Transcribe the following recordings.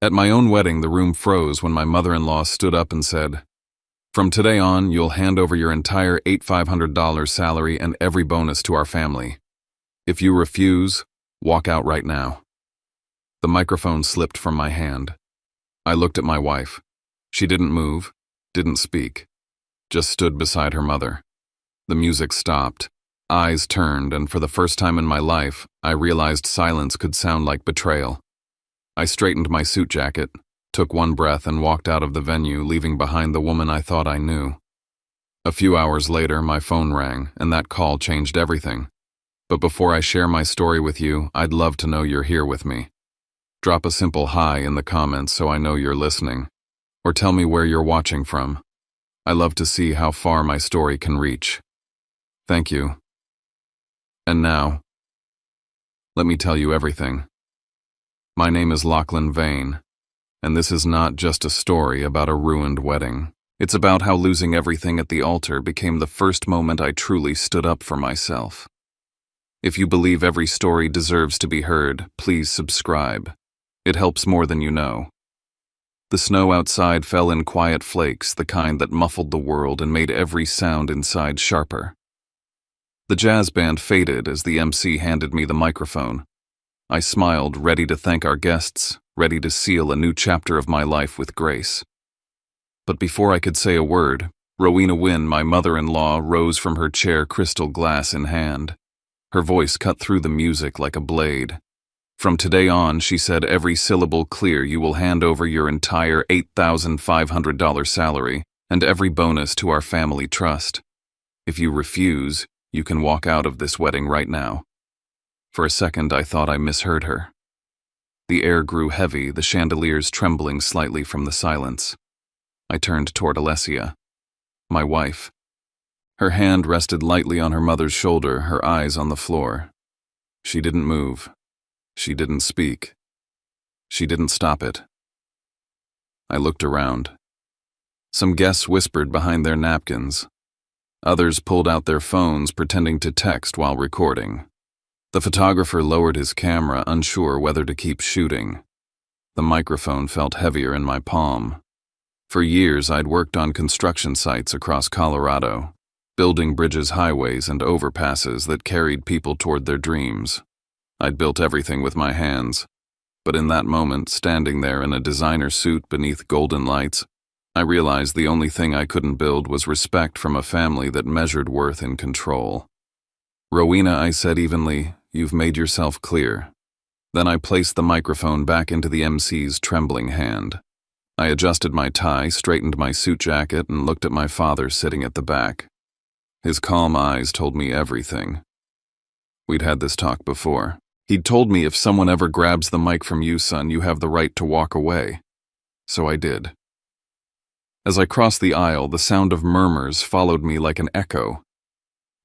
At my own wedding, the room froze when my mother-in-law stood up and said, "From today on, you'll hand over your entire $8,500 salary and every bonus to our family. If you refuse, walk out right now." The microphone slipped from my hand. I looked at my wife. She didn't move, didn't speak, just stood beside her mother. The music stopped, eyes turned, and for the first time in my life, I realized silence could sound like betrayal. I straightened my suit jacket, took one breath, and walked out of the venue, leaving behind the woman I thought I knew. A few hours later, my phone rang, and that call changed everything. But before I share my story with you, I'd love to know you're here with me. Drop a simple hi in the comments so I know you're listening, or tell me where you're watching from. I love to see how far my story can reach. Thank you. And now, let me tell you everything. My name is Lachlan Vane, and this is not just a story about a ruined wedding. It's about how losing everything at the altar became the first moment I truly stood up for myself. If you believe every story deserves to be heard, please subscribe. It helps more than you know. The snow outside fell in quiet flakes, the kind that muffled the world and made every sound inside sharper. The jazz band faded as the MC handed me the microphone. I smiled, ready to thank our guests, ready to seal a new chapter of my life with grace. But before I could say a word, Rowena Wynne, my mother-in-law, rose from her chair, crystal glass in hand. Her voice cut through the music like a blade. "From today on," she said, "every syllable clear, you will hand over your entire $8,500 salary and every bonus to our family trust. If you refuse, you can walk out of this wedding right now." For a second, I thought I misheard her. The air grew heavy, the chandeliers trembling slightly from the silence. I turned toward Alessia, my wife. Her hand rested lightly on her mother's shoulder, her eyes on the floor. She didn't move. She didn't speak. She didn't stop it. I looked around. Some guests whispered behind their napkins. Others pulled out their phones, pretending to text while recording. The photographer lowered his camera, unsure whether to keep shooting. The microphone felt heavier in my palm. For years, I'd worked on construction sites across Colorado, building bridges, highways, and overpasses that carried people toward their dreams. I'd built everything with my hands, but in that moment, standing there in a designer suit beneath golden lights, I realized the only thing I couldn't build was respect from a family that measured worth in control. "Rowena," I said evenly, "you've made yourself clear." Then I placed the microphone back into the MC's trembling hand. I adjusted my tie, straightened my suit jacket, and looked at my father sitting at the back. His calm eyes told me everything. We'd had this talk before. He'd told me, "If someone ever grabs the mic from you, son, you have the right to walk away." So I did. As I crossed the aisle, the sound of murmurs followed me like an echo.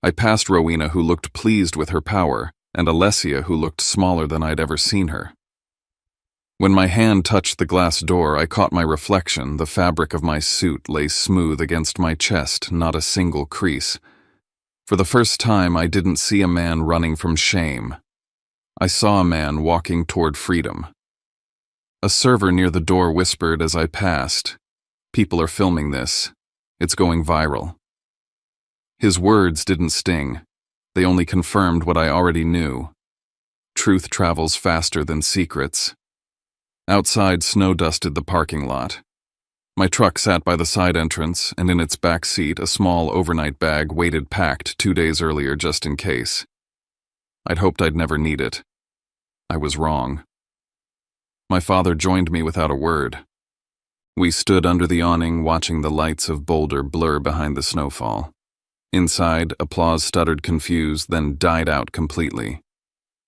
I passed Rowena, who looked pleased with her power, and Alessia, who looked smaller than I'd ever seen her. When my hand touched the glass door, I caught my reflection. The fabric of my suit lay smooth against my chest, not a single crease. For the first time, I didn't see a man running from shame. I saw a man walking toward freedom. A server near the door whispered as I passed, "People are filming this. It's going viral." His words didn't sting. They only confirmed what I already knew. Truth travels faster than secrets. Outside, snow dusted the parking lot. My truck sat by the side entrance, and in its back seat, a small overnight bag waited packed 2 days earlier just in case. I'd hoped I'd never need it. I was wrong. My father joined me without a word. We stood under the awning, watching the lights of Boulder blur behind the snowfall. Inside, applause stuttered confused, then died out completely.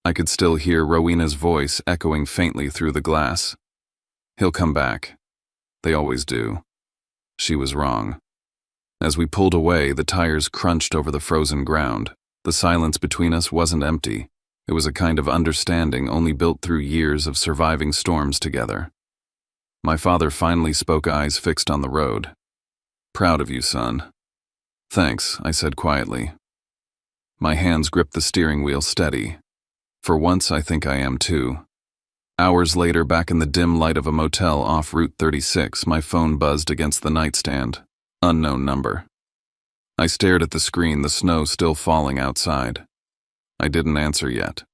I could still hear Rowena's voice echoing faintly through the glass. "He'll come back. They always do." She was wrong. As we pulled away, the tires crunched over the frozen ground. The silence between us wasn't empty. It was a kind of understanding only built through years of surviving storms together. My father finally spoke, eyes fixed on the road. "Proud of you, son." "Thanks," I said quietly. My hands gripped the steering wheel steady. "For once, I think I am too." Hours later, back in the dim light of a motel off Route 36, my phone buzzed against the nightstand. Unknown number. I stared at the screen, the snow still falling outside. I didn't answer yet.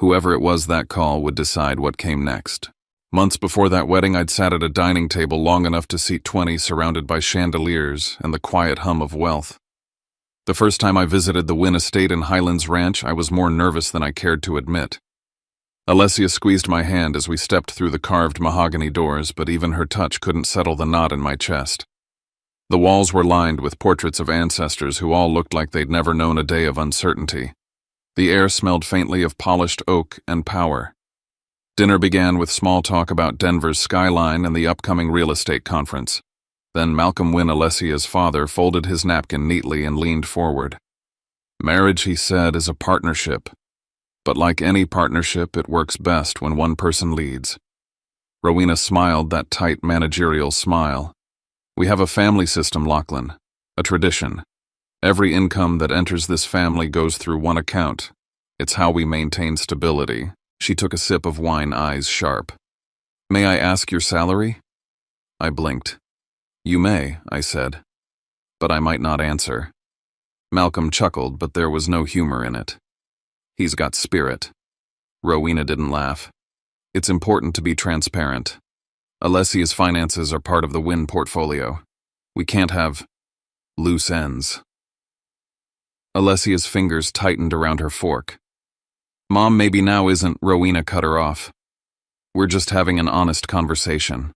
Whoever it was that call would decide what came next. Months before that wedding, I'd sat at a dining table long enough to seat 20, surrounded by chandeliers and the quiet hum of wealth. The first time I visited the Wynn estate in Highlands Ranch, I was more nervous than I cared to admit. Alessia squeezed my hand as we stepped through the carved mahogany doors, but even her touch couldn't settle the knot in my chest. The walls were lined with portraits of ancestors who all looked like they'd never known a day of uncertainty. The air smelled faintly of polished oak and power. Dinner began with small talk about Denver's skyline and the upcoming real estate conference. Then Malcolm Wynn, Alessia's father, folded his napkin neatly and leaned forward. Marriage, he said, is a partnership. But like any partnership, it works best when one person leads. Rowena smiled, that tight managerial smile. We have a family system, Lachlan. A tradition. Every income that enters this family goes through one account. It's how we maintain stability. She took a sip of wine, eyes sharp. May I ask your salary? I blinked. You may, I said. But I might not answer. Malcolm chuckled, but there was no humor in it. He's got spirit. Rowena didn't laugh. It's important to be transparent. Alessia's finances are part of the Wynn portfolio. We can't have loose ends. Alessia's fingers tightened around her fork. Mom, maybe now isn't, Rowena cut her off. We're just having an honest conversation.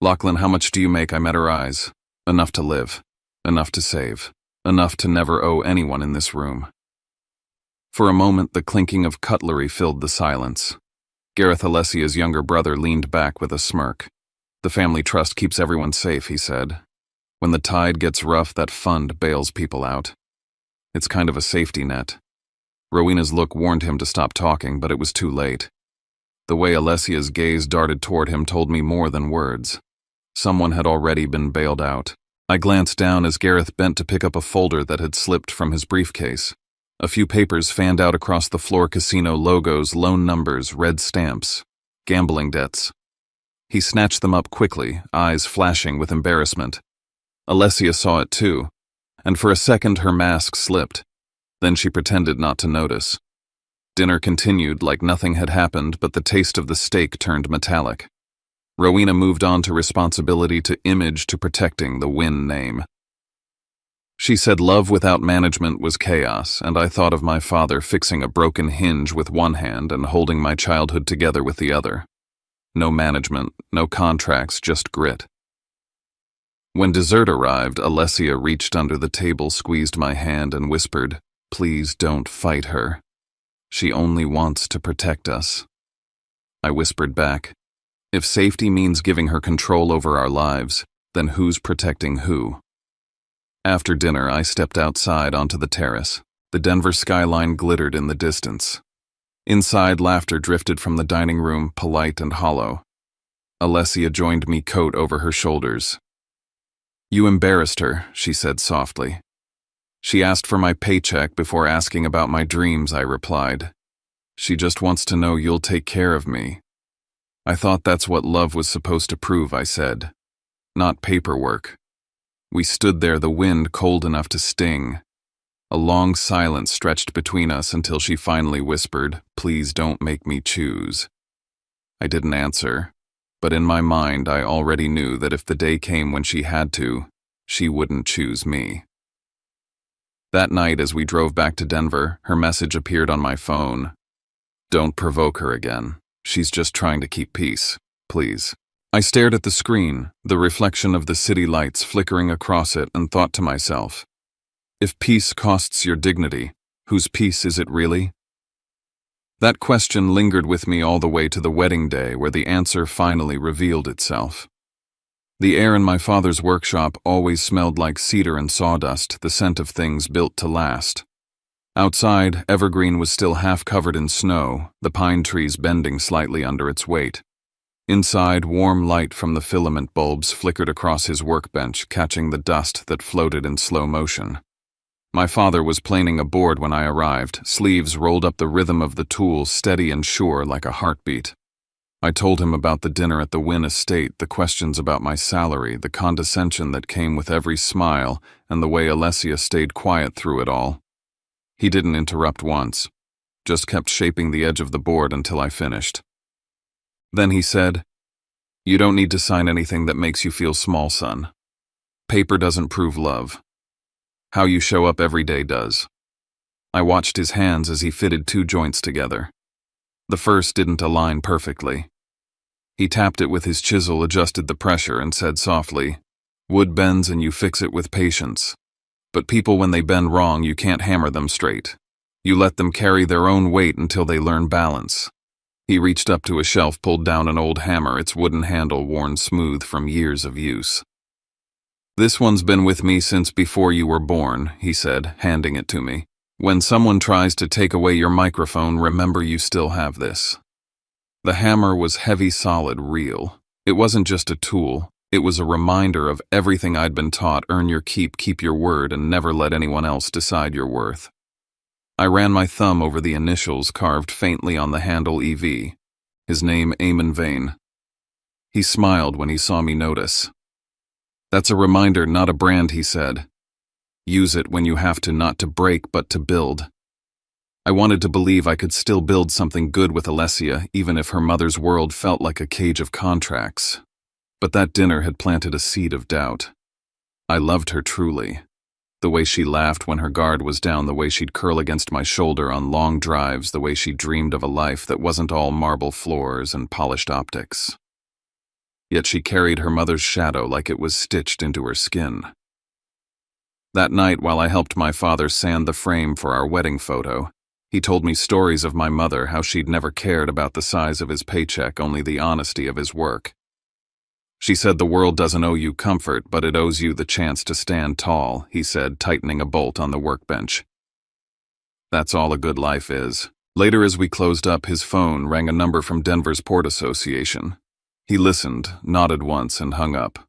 Lachlan, how much do you make? I met her eyes. Enough to live. Enough to save. Enough to never owe anyone in this room. For a moment, the clinking of cutlery filled the silence. Gareth, Alessia's younger brother, leaned back with a smirk. The family trust keeps everyone safe, he said. When the tide gets rough, that fund bails people out. It's kind of a safety net. Rowena's look warned him to stop talking, but it was too late. The way Alessia's gaze darted toward him told me more than words. Someone had already been bailed out. I glanced down as Gareth bent to pick up a folder that had slipped from his briefcase. A few papers fanned out across the floor: casino logos, loan numbers, red stamps, gambling debts. He snatched them up quickly, eyes flashing with embarrassment. Alessia saw it too, and for a second her mask slipped. Then she pretended not to notice. Dinner continued like nothing had happened, but the taste of the steak turned metallic. Rowena moved on to responsibility, to image, to protecting the Wynn name. She said love without management was chaos, and I thought of my father fixing a broken hinge with one hand and holding my childhood together with the other. No management, no contracts, just grit. When dessert arrived, Alessia reached under the table, squeezed my hand, and whispered, "Please don't fight her. She only wants to protect us." I whispered back, "If safety means giving her control over our lives, then who's protecting who?" After dinner, I stepped outside onto the terrace. The Denver skyline glittered in the distance. Inside, laughter drifted from the dining room, polite and hollow. Alessia joined me, coat over her shoulders. "You embarrassed her," she said softly. "She asked for my paycheck before asking about my dreams," I replied. "She just wants to know you'll take care of me." "I thought that's what love was supposed to prove," I said. "Not paperwork." We stood there, the wind cold enough to sting. A long silence stretched between us until she finally whispered, "Please don't make me choose." I didn't answer, but in my mind I already knew that if the day came when she had to, she wouldn't choose me. That night, as we drove back to Denver, her message appeared on my phone. "Don't provoke her again. She's just trying to keep peace. Please." I stared at the screen, the reflection of the city lights flickering across it, and thought to myself, if peace costs your dignity, whose peace is it really? That question lingered with me all the way to the wedding day, where the answer finally revealed itself. The air in my father's workshop always smelled like cedar and sawdust, the scent of things built to last. Outside, Evergreen was still half covered in snow, the pine trees bending slightly under its weight. Inside, warm light from the filament bulbs flickered across his workbench, catching the dust that floated in slow motion. My father was planing a board when I arrived, sleeves rolled up, the rhythm of the tools steady and sure like a heartbeat. I told him about the dinner at the Wynn estate, the questions about my salary, the condescension that came with every smile, and the way Alessia stayed quiet through it all. He didn't interrupt once, just kept shaping the edge of the board until I finished. Then he said, "You don't need to sign anything that makes you feel small, son. Paper doesn't prove love. How you show up every day does." I watched his hands as he fitted two joints together. The first didn't align perfectly. He tapped it with his chisel, adjusted the pressure, and said softly, "Wood bends and you fix it with patience. But people, when they bend wrong, you can't hammer them straight. You let them carry their own weight until they learn balance." He reached up to a shelf, pulled down an old hammer, its wooden handle worn smooth from years of use. "This one's been with me since before you were born," he said, handing it to me. "When someone tries to take away your microphone, remember you still have this." The hammer was heavy, solid, real. It wasn't just a tool. It was a reminder of everything I'd been taught: earn your keep your word, and never let anyone else decide your worth. I ran my thumb over the initials carved faintly on the handle, EV. His name, Eamon Vane. He smiled when he saw me notice. "That's a reminder, not a brand," he said. "Use it when you have to, not to break, but to build." I wanted to believe I could still build something good with Alessia, even if her mother's world felt like a cage of contracts. But that dinner had planted a seed of doubt. I loved her truly. The way she laughed when her guard was down, the way she'd curl against my shoulder on long drives, the way she dreamed of a life that wasn't all marble floors and polished optics. Yet she carried her mother's shadow like it was stitched into her skin. That night, while I helped my father sand the frame for our wedding photo, he told me stories of my mother, how she'd never cared about the size of his paycheck, only the honesty of his work. She said, "The world doesn't owe you comfort, but it owes you the chance to stand tall," he said, tightening a bolt on the workbench. That's all a good life is. Later, as we closed up, his phone rang, a number from Denver's Port Association. He listened, nodded once, and hung up.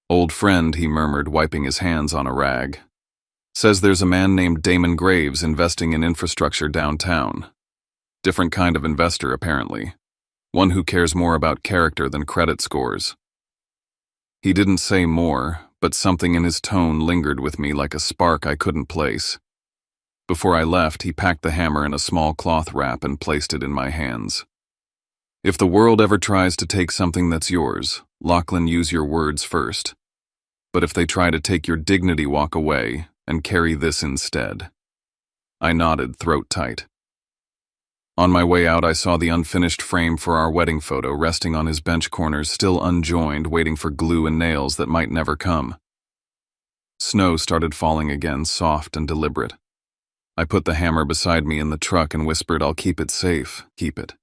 "Old friend," he murmured, wiping his hands on a rag. "Says there's a man named Damon Graves investing in infrastructure downtown. Different kind of investor, apparently. One who cares more about character than credit scores." He didn't say more, but something in his tone lingered with me like a spark I couldn't place. Before I left, he packed the hammer in a small cloth wrap and placed it in my hands. "If the world ever tries to take something that's yours, Lachlan, use your words first. But if they try to take your dignity, walk away and carry this instead." I nodded, throat tight. On my way out, I saw the unfinished frame for our wedding photo resting on his bench corners, still unjoined, waiting for glue and nails that might never come. Snow started falling again, soft and deliberate. I put the hammer beside me in the truck and whispered, "I'll keep it safe, keep it."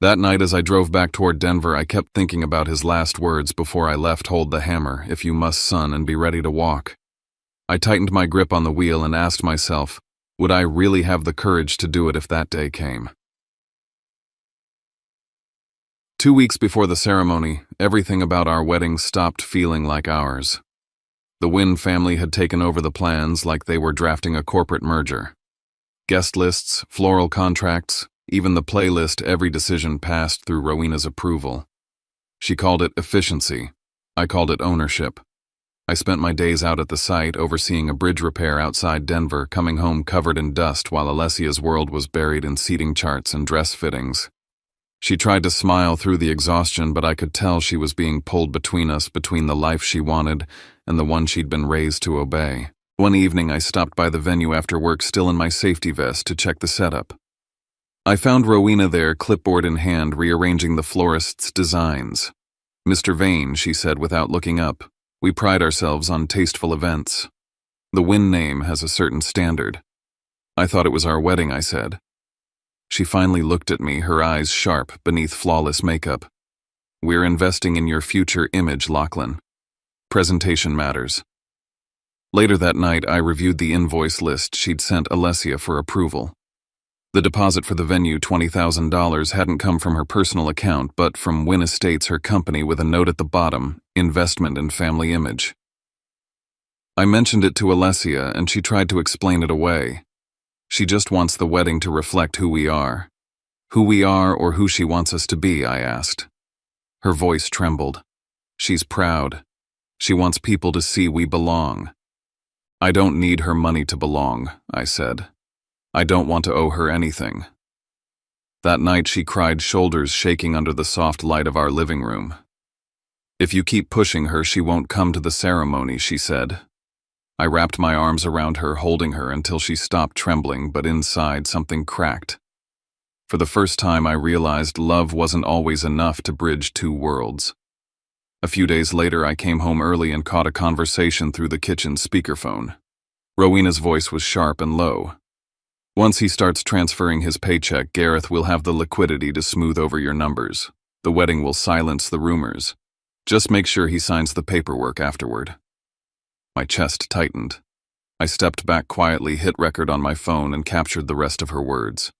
That night, as I drove back toward Denver, I kept thinking about his last words before I left: "Hold the hammer, if you must, son, and be ready to walk." I tightened my grip on the wheel and asked myself, would I really have the courage to do it if that day came? 2 weeks before the ceremony, everything about our wedding stopped feeling like ours. The Wynn family had taken over the plans like they were drafting a corporate merger. Guest lists, floral contracts, even the playlist, every decision passed through Rowena's approval. She called it efficiency. I called it ownership. I spent my days out at the site, overseeing a bridge repair outside Denver, coming home covered in dust while Alessia's world was buried in seating charts and dress fittings. She tried to smile through the exhaustion, but I could tell she was being pulled between us, between the life she wanted and the one she'd been raised to obey. One evening, I stopped by the venue after work, still in my safety vest, to check the setup. I found Rowena there, clipboard in hand, rearranging the florist's designs. "Mr. Vane," she said without looking up, "we pride ourselves on tasteful events. The Wynn name has a certain standard." "I thought it was our wedding," I said. She finally looked at me, her eyes sharp beneath flawless makeup. "We're investing in your future image, Lachlan. Presentation matters." Later that night, I reviewed the invoice list she'd sent Alessia for approval. The deposit for the venue, $20,000, hadn't come from her personal account, but from Wynn Estates, her company, with a note at the bottom: investment in family image. I mentioned it to Alessia, and she tried to explain it away. She just wants the wedding to reflect who we are. Who we are or who she wants us to be, I asked. Her voice trembled. She's proud. She wants people to see we belong. I don't need her money to belong, I said. I don't want to owe her anything. That night she cried, shoulders shaking under the soft light of our living room. If you keep pushing her, she won't come to the ceremony, she said. I wrapped my arms around her, holding her until she stopped trembling, but inside something cracked. For the first time, I realized love wasn't always enough to bridge two worlds. A few days later, I came home early and caught a conversation through the kitchen speakerphone. Rowena's voice was sharp and low. Once he starts transferring his paycheck, Gareth will have the liquidity to smooth over your numbers. The wedding will silence the rumors. Just make sure he signs the paperwork afterward. My chest tightened. I stepped back quietly, hit record on my phone, and captured the rest of her words.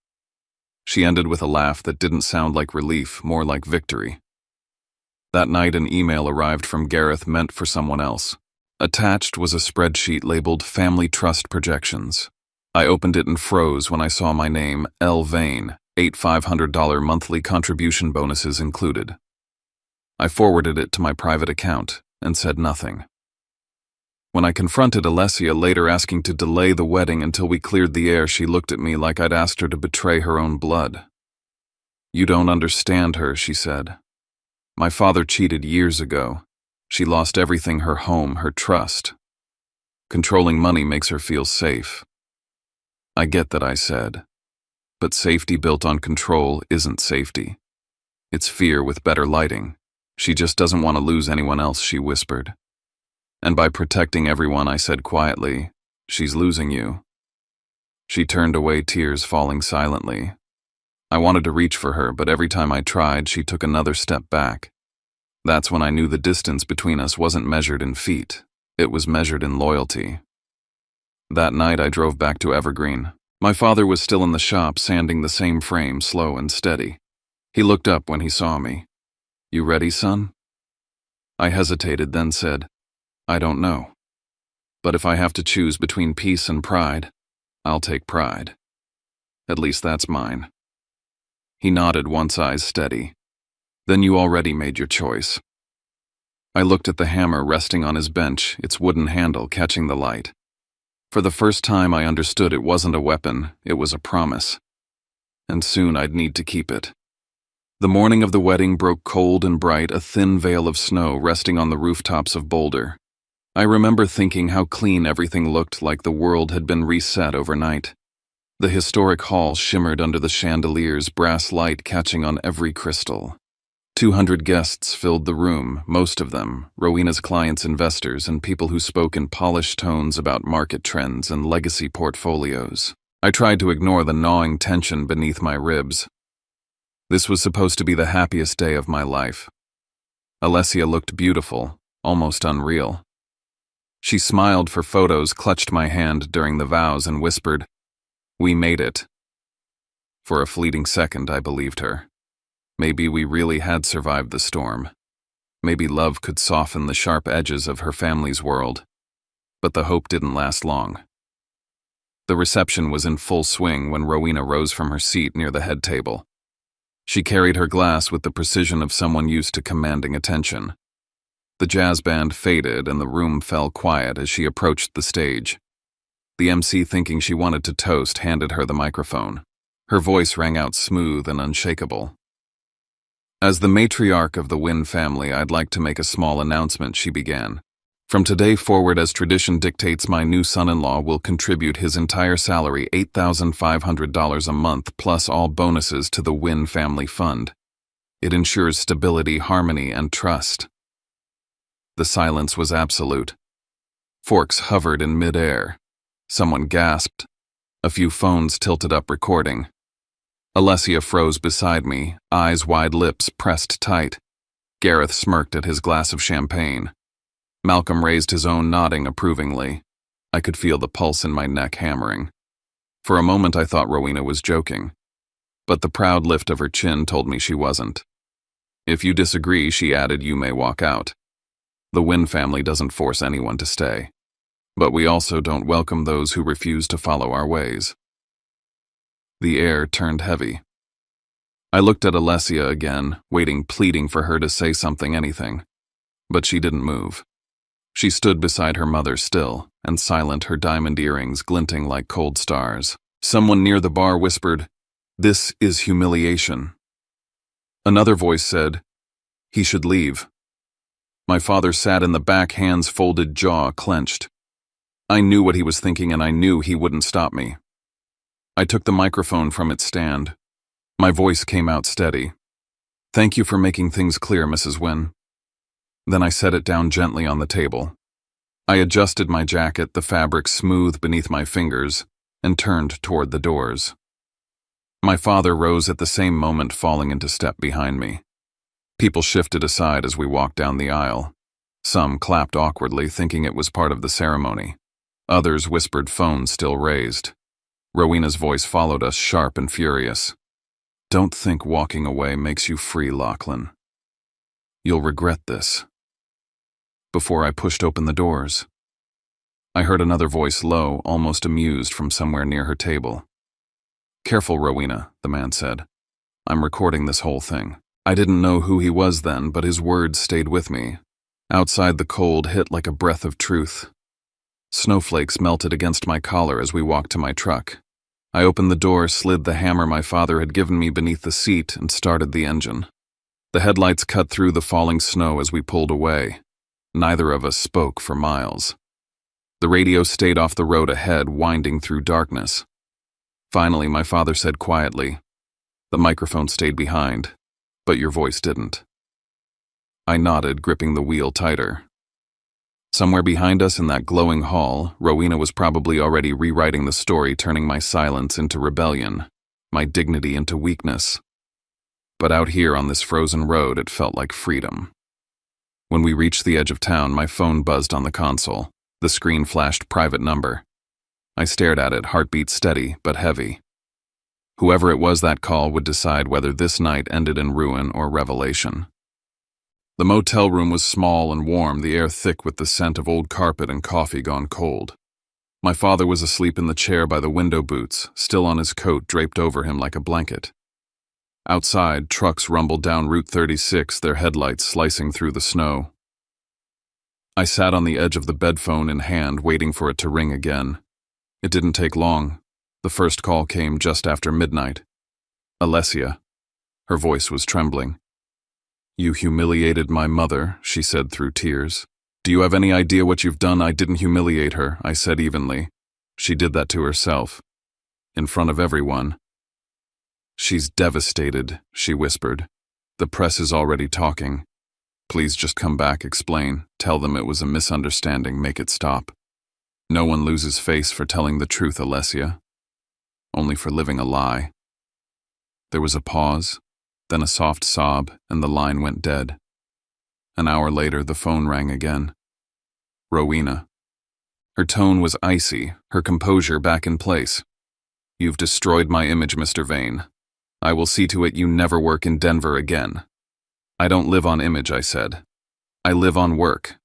She ended with a laugh that didn't sound like relief, more like victory. That night, an email arrived from Gareth meant for someone else. Attached was a spreadsheet labeled Family Trust Projections. I opened it and froze when I saw my name, L. Vane, $8,500 monthly contribution bonuses included. I forwarded it to my private account and said nothing. When I confronted Alessia later asking to delay the wedding until we cleared the air, she looked at me like I'd asked her to betray her own blood. You don't understand her, she said. My father cheated years ago. She lost everything, her home, her trust. Controlling money makes her feel safe. I get that, I said. But safety built on control isn't safety. It's fear with better lighting. She just doesn't want to lose anyone else, she whispered. And by protecting everyone, I said quietly, she's losing you. She turned away, tears falling silently. I wanted to reach for her, but every time I tried, she took another step back. That's when I knew the distance between us wasn't measured in feet. It was measured in loyalty. That night, I drove back to Evergreen. My father was still in the shop, sanding the same frame, slow and steady. He looked up when he saw me. You ready, son? I hesitated, then said, I don't know. But if I have to choose between peace and pride, I'll take pride. At least that's mine. He nodded, once eyes steady. Then you already made your choice. I looked at the hammer resting on his bench, its wooden handle catching the light. For the first time, I understood it wasn't a weapon, it was a promise. And soon I'd need to keep it. The morning of the wedding broke cold and bright, a thin veil of snow resting on the rooftops of Boulder. I remember thinking how clean everything looked, like the world had been reset overnight. The historic hall shimmered under the chandeliers, brass light catching on every crystal. 200 guests filled the room, most of them Rowena's clients, investors, and people who spoke in polished tones about market trends and legacy portfolios. I tried to ignore the gnawing tension beneath my ribs. This was supposed to be the happiest day of my life. Alessia looked beautiful, almost unreal. She smiled for photos, clutched my hand during the vows, and whispered, "We made it." For a fleeting second, I believed her. Maybe we really had survived the storm. Maybe love could soften the sharp edges of her family's world. But the hope didn't last long. The reception was in full swing when Rowena rose from her seat near the head table. She carried her glass with the precision of someone used to commanding attention. The jazz band faded and the room fell quiet as she approached the stage. The MC, thinking she wanted to toast, handed her the microphone. Her voice rang out smooth and unshakable. As the matriarch of the Wynn family, I'd like to make a small announcement, she began. From today forward, as tradition dictates, my new son-in-law will contribute his entire salary, $8,500 a month, plus all bonuses, to the Wynn family fund. It ensures stability, harmony, and trust. The silence was absolute. Forks hovered in midair. Someone gasped. A few phones tilted up, recording. Alessia froze beside me, eyes wide, lips pressed tight. Gareth smirked at his glass of champagne. Malcolm raised his own, nodding approvingly. I could feel the pulse in my neck hammering. For a moment I thought Rowena was joking. But the proud lift of her chin told me she wasn't. If you disagree, she added, you may walk out. The Wynn family doesn't force anyone to stay. But we also don't welcome those who refuse to follow our ways. The air turned heavy. I looked at Alessia again, pleading for her to say something, anything. But she didn't move. She stood beside her mother still, and silent, her diamond earrings glinting like cold stars. Someone near the bar whispered, "This is humiliation." Another voice said, "He should leave." My father sat in the back, hands folded, jaw clenched. I knew what he was thinking, and I knew he wouldn't stop me. I took the microphone from its stand. My voice came out steady. "Thank you for making things clear, Mrs. Wynne." Then I set it down gently on the table. I adjusted my jacket, the fabric smooth beneath my fingers, and turned toward the doors. My father rose at the same moment, falling into step behind me. People shifted aside as we walked down the aisle. Some clapped awkwardly, thinking it was part of the ceremony. Others whispered, phones still raised. Rowena's voice followed us, sharp and furious. "Don't think walking away makes you free, Lachlan. You'll regret this." Before I pushed open the doors, I heard another voice, low, almost amused, from somewhere near her table. "Careful, Rowena," the man said. "I'm recording this whole thing." I didn't know who he was then, but his words stayed with me. Outside, the cold hit like a breath of truth. Snowflakes melted against my collar as we walked to my truck. I opened the door, slid the hammer my father had given me beneath the seat, and started the engine. The headlights cut through the falling snow as we pulled away. Neither of us spoke for miles. The radio stayed off the road ahead, winding through darkness. Finally, my father said quietly, "The microphone stayed behind, but your voice didn't." I nodded, gripping the wheel tighter. Somewhere behind us in that glowing hall, Rowena was probably already rewriting the story, turning my silence into rebellion, my dignity into weakness. But out here on this frozen road, it felt like freedom. When we reached the edge of town, my phone buzzed on the console. The screen flashed private number. I stared at it, heartbeat steady but heavy. Whoever it was, that call would decide whether this night ended in ruin or revelation. The motel room was small and warm, the air thick with the scent of old carpet and coffee gone cold. My father was asleep in the chair by the window boots, still on his coat draped over him like a blanket. Outside, trucks rumbled down Route 36, their headlights slicing through the snow. I sat on the edge of the bed, phone in hand, waiting for it to ring again. It didn't take long. The first call came just after midnight. Alessia. Her voice was trembling. "You humiliated my mother," she said through tears. "Do you have any idea what you've done?" "I didn't humiliate her," I said evenly. "She did that to herself. In front of everyone." "She's devastated," she whispered. "The press is already talking. Please just come back, explain. Tell them it was a misunderstanding, make it stop. No one loses face for telling the truth, Alessia. Only for living a lie." There was a pause, then a soft sob, and the line went dead. An hour later, the phone rang again. Rowena. Her tone was icy, her composure back in place. "You've destroyed my image, Mr. Vane. I will see to it you never work in Denver again." "I don't live on image," I said. "I live on work.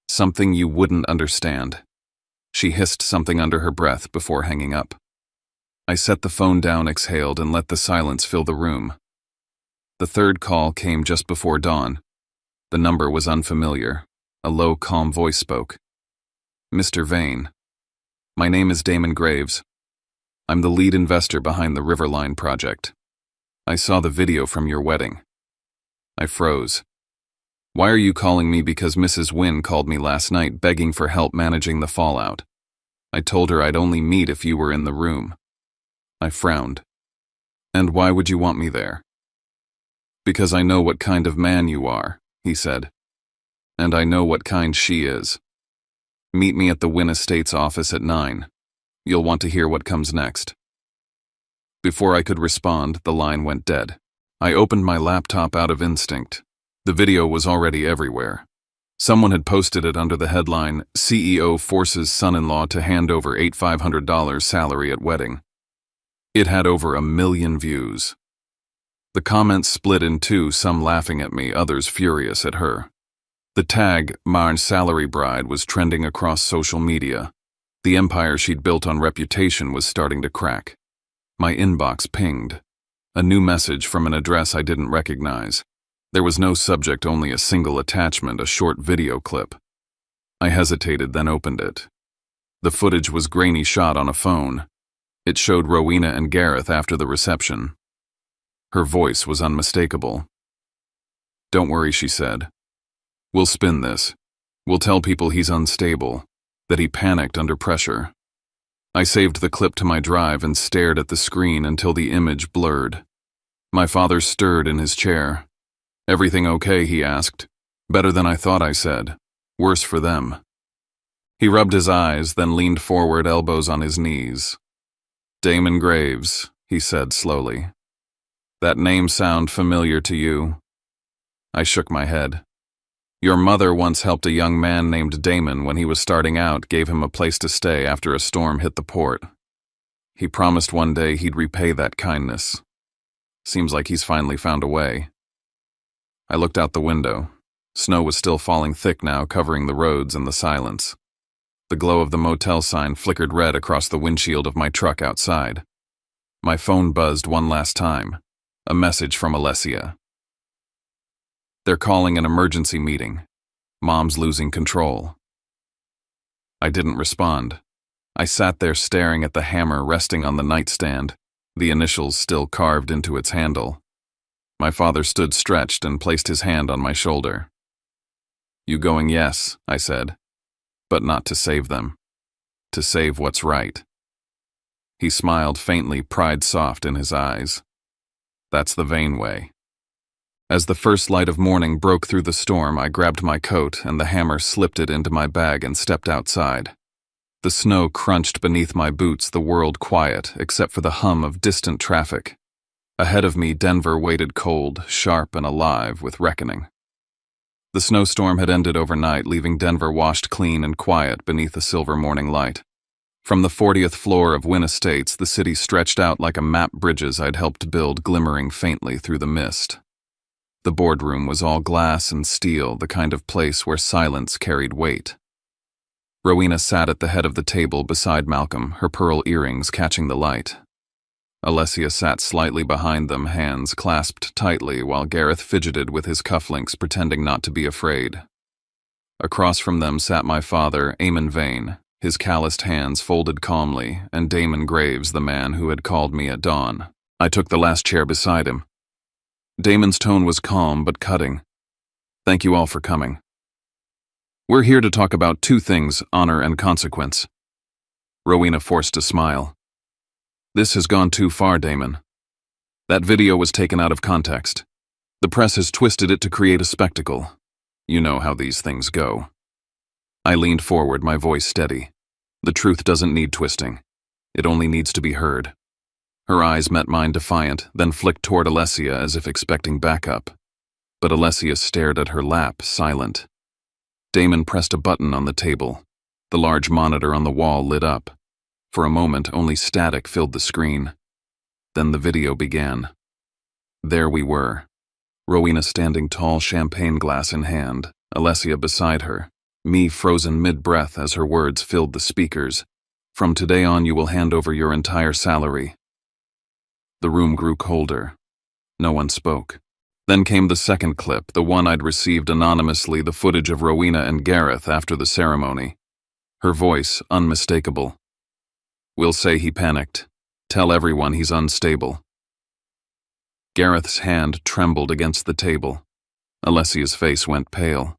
Something you wouldn't understand." She hissed something under her breath before hanging up. I set the phone down, exhaled, and let the silence fill the room. The third call came just before dawn. The number was unfamiliar. A low, calm voice spoke. "Mr. Vane. My name is Damon Graves. I'm the lead investor behind the Riverline project. I saw the video from your wedding." I froze. "Why are you calling me?" "Because Mrs. Wynne called me last night begging for help managing the fallout. I told her I'd only meet if you were in the room." I frowned. "And why would you want me there?" "Because I know what kind of man you are," he said. "And I know what kind she is. Meet me at the Wynne Estates office at 9. You'll want to hear what comes next." Before I could respond, the line went dead. I opened my laptop out of instinct. The video was already everywhere. Someone had posted it under the headline, "CEO Forces Son-in-Law to Hand Over $8,500 Salary at Wedding." It had over 1 million views. The comments split in two, some laughing at me, others furious at her. The tag, "Marn Salary Bride," was trending across social media. The empire she'd built on reputation was starting to crack. My inbox pinged. A new message from an address I didn't recognize. There was no subject, only a single attachment, a short video clip. I hesitated, then opened it. The footage was grainy shot on a phone. It showed Rowena and Gareth after the reception. Her voice was unmistakable. "Don't worry," she said. "We'll spin this. We'll tell people he's unstable, that he panicked under pressure." I saved the clip to my drive and stared at the screen until the image blurred. My father stirred in his chair. "Everything okay?" he asked. "Better than I thought," I said. "Worse for them." He rubbed his eyes, then leaned forward, elbows on his knees. "Damon Graves," he said slowly. "That name sound familiar to you?" I shook my head. "Your mother once helped a young man named Damon when he was starting out, gave him a place to stay after a storm hit the port. He promised one day he'd repay that kindness. Seems like he's finally found a way." I looked out the window. Snow was still falling thick now, covering the roads and the silence. The glow of the motel sign flickered red across the windshield of my truck outside. My phone buzzed one last time. A message from Alessia. "They're calling an emergency meeting. Mom's losing control." I didn't respond. I sat there staring at the hammer resting on the nightstand, the initials still carved into its handle. My father stood stretched and placed his hand on my shoulder. "You going?" "Yes," I said. "But not to save them. To save what's right." He smiled faintly, pride soft in his eyes. "That's the Vane way." As the first light of morning broke through the storm, I grabbed my coat and the hammer, slipped it into my bag and stepped outside. The snow crunched beneath my boots, the world quiet except for the hum of distant traffic. Ahead of me, Denver waited cold, sharp and alive with reckoning. The snowstorm had ended overnight, leaving Denver washed clean and quiet beneath a silver morning light. From the 40th floor of Wynn Estates, the city stretched out like a map bridges I'd helped build, glimmering faintly through the mist. The boardroom was all glass and steel, the kind of place where silence carried weight. Rowena sat at the head of the table beside Malcolm, her pearl earrings catching the light. Alessia sat slightly behind them, hands clasped tightly, while Gareth fidgeted with his cufflinks, pretending not to be afraid. Across from them sat my father, Eamon Vane, his calloused hands folded calmly, and Damon Graves, the man who had called me at dawn. I took the last chair beside him. Damon's tone was calm but cutting. "Thank you all for coming. We're here to talk about two things, honor and consequence." Rowena forced a smile. "This has gone too far, Damon. That video was taken out of context. The press has twisted it to create a spectacle. You know how these things go." I leaned forward, my voice steady. "The truth doesn't need twisting. It only needs to be heard." Her eyes met mine defiant, then flicked toward Alessia as if expecting backup. But Alessia stared at her lap, silent. Damon pressed a button on the table. The large monitor on the wall lit up. For a moment, only static filled the screen. Then the video began. There we were. Rowena standing tall, champagne glass in hand, Alessia beside her, me frozen mid-breath as her words filled the speakers. "From today on, you will hand over your entire salary." The room grew colder. No one spoke. Then came the second clip, the one I'd received anonymously, the footage of Rowena and Gareth after the ceremony. Her voice, unmistakable. "We'll say he panicked. Tell everyone he's unstable." Gareth's hand trembled against the table. Alessia's face went pale.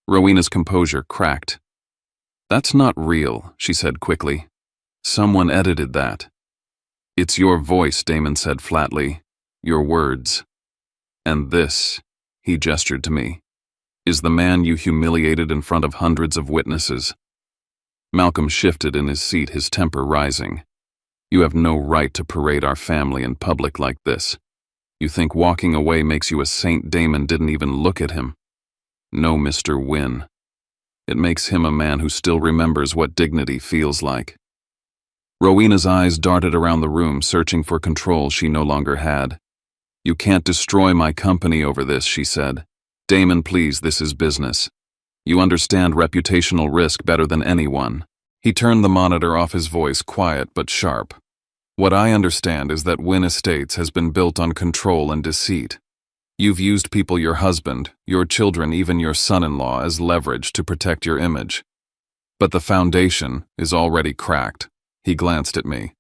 Rowena's composure cracked. "That's not real," she said quickly. "Someone edited that." "It's your voice," Damon said flatly. "Your words. And this," he gestured to me, "is the man you humiliated in front of hundreds of witnesses." Malcolm shifted in his seat, his temper rising. "You have no right to parade our family in public like this. You think walking away makes you a saint? Damon didn't even look at him. No, Mr. Wynn. It makes him a man who still remembers what dignity feels like." Rowena's eyes darted around the room, searching for control she no longer had. "You can't destroy my company over this," she said. "Damon, please, this is business. You understand reputational risk better than anyone." He turned the monitor off, his voice quiet but sharp. What I understand is that Wynn Estates has been built on control and deceit. You've used people, your husband, your children, even your son-in-law, as leverage to protect your image. But the foundation is already cracked. He glanced at me.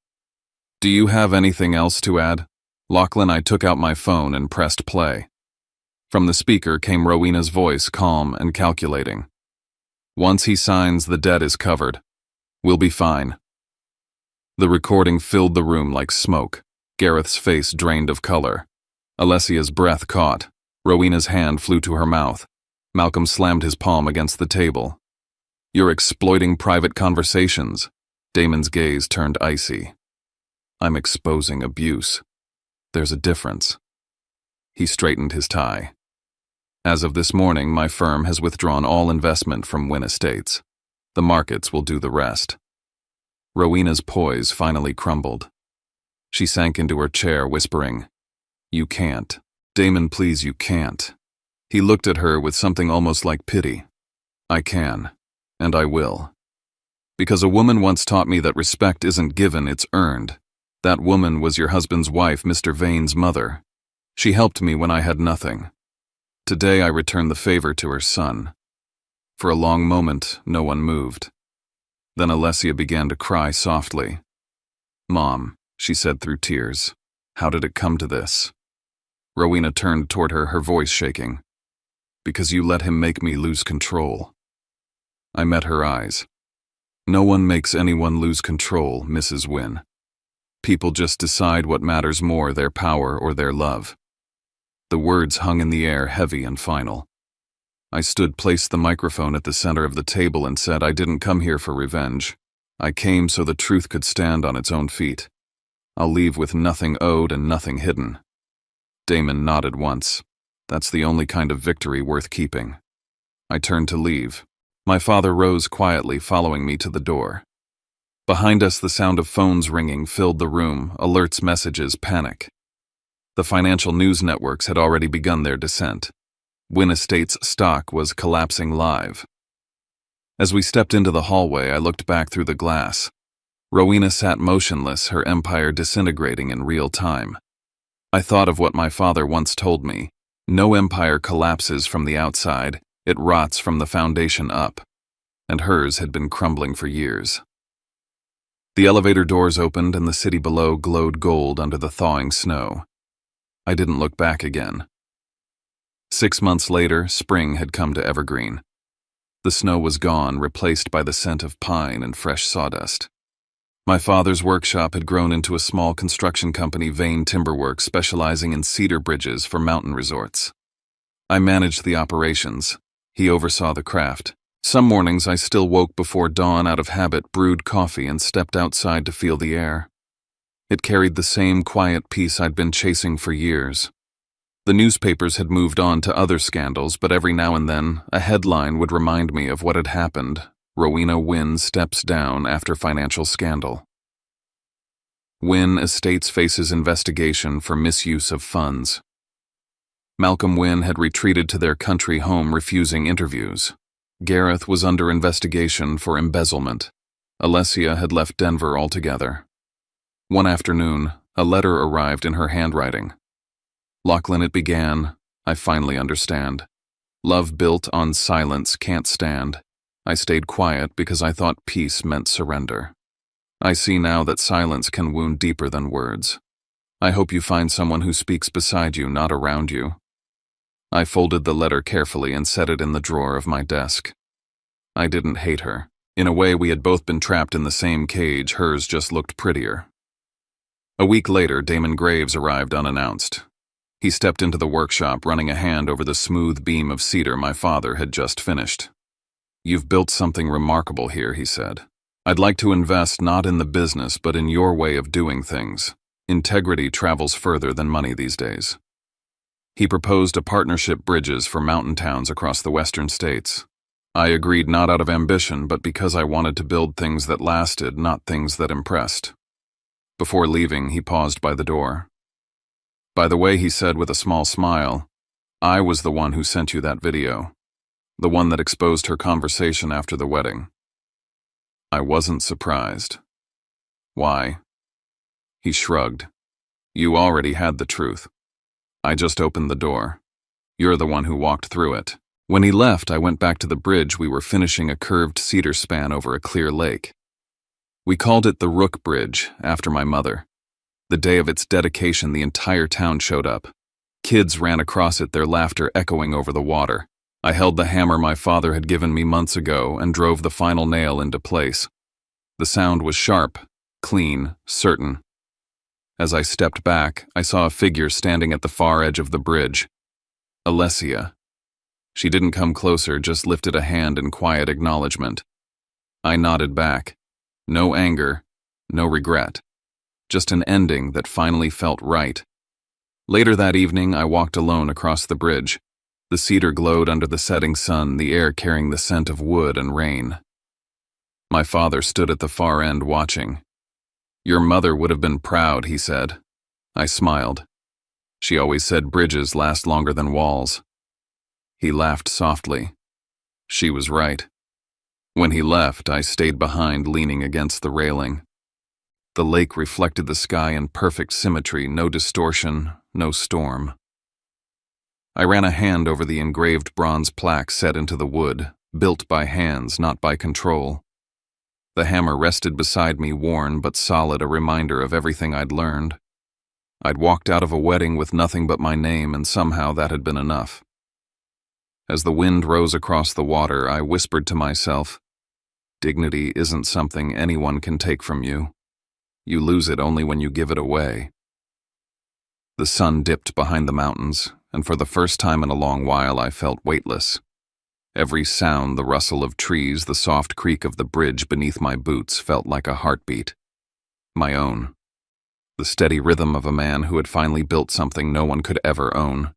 Do you have anything else to add? Lachlan, I took out my phone and pressed play. From the speaker came Rowena's voice, calm and calculating. Once he signs, the debt is covered. We'll be fine. The recording filled the room like smoke. Gareth's face drained of color. Alessia's breath caught. Rowena's hand flew to her mouth. Malcolm slammed his palm against the table. You're exploiting private conversations. Damon's gaze turned icy. I'm exposing abuse. There's a difference. He straightened his tie. As of this morning, my firm has withdrawn all investment from Wynn Estates. The markets will do the rest. Rowena's poise finally crumbled. She sank into her chair, whispering, You can't. Damon, please, you can't. He looked at her with something almost like pity. I can, and I will. Because a woman once taught me that respect isn't given, it's earned. That woman was your husband's wife, Mr. Vane's mother. She helped me when I had nothing. Today I return the favor to her son. For a long moment, no one moved. Then Alessia began to cry softly. Mom, she said through tears, how did it come to this? Rowena turned toward her, her voice shaking. Because you let him make me lose control. I met her eyes. No one makes anyone lose control, Mrs. Wynn. People just decide what matters more, their power or their love. The words hung in the air, heavy and final. I placed the microphone at the center of the table and said, I didn't come here for revenge. I came so the truth could stand on its own feet. I'll leave with nothing owed and nothing hidden. Damon nodded once. That's the only kind of victory worth keeping. I turned to leave. My father rose quietly, following me to the door. Behind us, the sound of phones ringing filled the room, alerts, messages, panic. The financial news networks had already begun their descent. Wynn Estates' stock was collapsing live. As we stepped into the hallway, I looked back through the glass. Rowena sat motionless, her empire disintegrating in real time. I thought of what my father once told me. No empire collapses from the outside, it rots from the foundation up. And hers had been crumbling for years. The elevator doors opened and the city below glowed gold under the thawing snow. I didn't look back again. 6 months later, spring had come to Evergreen. The snow was gone, replaced by the scent of pine and fresh sawdust. My father's workshop had grown into a small construction company, Vane Timberworks, specializing in cedar bridges for mountain resorts. I managed the operations. He oversaw the craft. Some mornings I still woke before dawn out of habit, brewed coffee, and stepped outside to feel the air. It carried the same quiet peace I'd been chasing for years. The newspapers had moved on to other scandals, but every now and then, a headline would remind me of what had happened. Rowena Wynn steps down after financial scandal. Wynn Estates faces investigation for misuse of funds. Malcolm Wynn had retreated to their country home, refusing interviews. Gareth was under investigation for embezzlement. Alessia had left Denver altogether. One afternoon, a letter arrived in her handwriting. Lachlan, it began, I finally understand. Love built on silence can't stand. I stayed quiet because I thought peace meant surrender. I see now that silence can wound deeper than words. I hope you find someone who speaks beside you, not around you. I folded the letter carefully and set it in the drawer of my desk. I didn't hate her. In a way, we had both been trapped in the same cage, hers just looked prettier. A week later, Damon Graves arrived unannounced. He stepped into the workshop, running a hand over the smooth beam of cedar my father had just finished. You've built something remarkable here, he said. I'd like to invest not in the business, but in your way of doing things. Integrity travels further than money these days. He proposed a partnership bridges for mountain towns across the western states. I agreed, not out of ambition, but because I wanted to build things that lasted, not things that impressed. Before leaving, he paused by the door. By the way, he said with a small smile, I was the one who sent you that video. The one that exposed her conversation after the wedding. I wasn't surprised. Why? He shrugged. You already had the truth. I just opened the door. You're the one who walked through it. When he left, I went back to the bridge. We were finishing a curved cedar span over a clear lake. We called it the Rook Bridge, after my mother. The day of its dedication, the entire town showed up. Kids ran across it, their laughter echoing over the water. I held the hammer my father had given me months ago and drove the final nail into place. The sound was sharp, clean, certain. As I stepped back, I saw a figure standing at the far edge of the bridge. Alessia. She didn't come closer, just lifted a hand in quiet acknowledgement. I nodded back. No anger, no regret. Just an ending that finally felt right. Later that evening, I walked alone across the bridge. The cedar glowed under the setting sun, the air carrying the scent of wood and rain. My father stood at the far end watching. Your mother would have been proud, he said. I smiled. She always said bridges last longer than walls. He laughed softly. She was right. When he left, I stayed behind, leaning against the railing. The lake reflected the sky in perfect symmetry, no distortion, no storm. I ran a hand over the engraved bronze plaque set into the wood, built by hands, not by control. The hammer rested beside me, worn but solid, a reminder of everything I'd learned. I'd walked out of a wedding with nothing but my name, and somehow that had been enough. As the wind rose across the water, I whispered to myself, dignity isn't something anyone can take from you. You lose it only when you give it away. The sun dipped behind the mountains, and for the first time in a long while I felt weightless. Every sound, the rustle of trees, the soft creak of the bridge beneath my boots felt like a heartbeat. My own. The steady rhythm of a man who had finally built something no one could ever own.